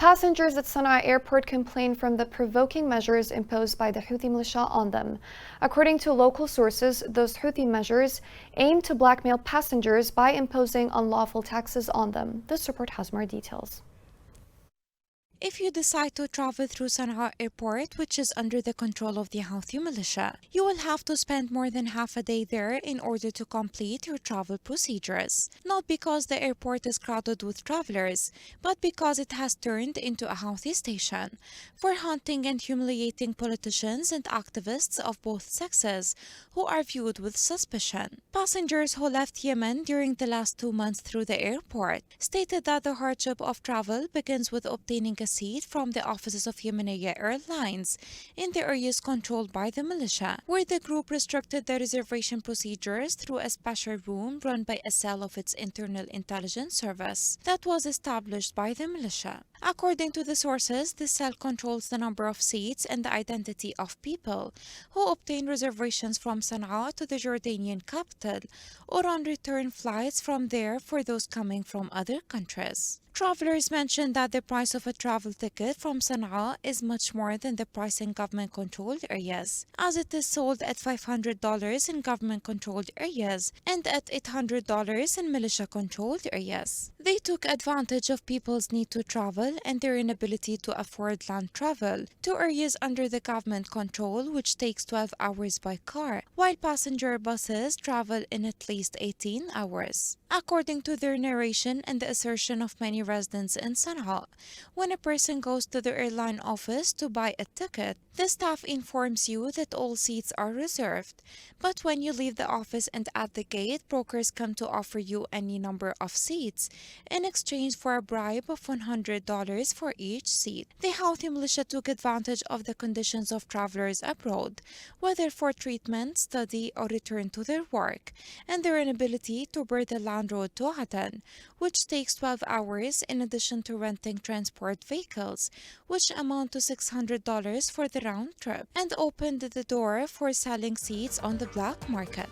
Passengers at Sana'a airport complained from the provoking measures imposed by the Houthi militia on them. According to local sources, those Houthi measures aim to blackmail passengers by imposing unlawful taxes on them. This report has more details. If you decide to travel through Sana'a airport, which is under the control of the Houthi militia, you will have to spend more than half a day there in order to complete your travel procedures. Not because the airport is crowded with travelers, but because it has turned into a Houthi station for hunting and humiliating politicians and activists of both sexes who are viewed with suspicion. Passengers who left Yemen during the last 2 months through the airport stated that the hardship of travel begins with obtaining a seat from the offices of Yemeni Airlines in the areas controlled by the militia, where the group restricted the reservation procedures through a special room run by a cell of its internal intelligence service that was established by the militia. According to the sources, the cell controls the number of seats and the identity of people who obtain reservations from Sana'a to the Jordanian capital or on return flights from there for those coming from other countries. Travelers mentioned that the price of a travel ticket from Sana'a is much more than the price in government-controlled areas, as it is sold at $500 in government-controlled areas and at $800 in militia-controlled areas. They took advantage of people's need to travel and their inability to afford land travel to areas under the government control, which takes 12 hours by car, while passenger buses travel in at least 18 hours. According to their narration and the assertion of many residents in Sana'a, when a person goes to the airline office to buy a ticket, the staff informs you that all seats are reserved. But when you leave the office and at the gate, brokers come to offer you any number of seats in exchange for a bribe of $100 for each seat. The Houthi militia took advantage of the conditions of travelers abroad, whether for treatment, study, or return to their work, and their inability to board the land road to Aden, which takes 12 hours in addition to renting transport vehicles, which amount to $600 for the round trip, and opened the door for selling seats on the black market.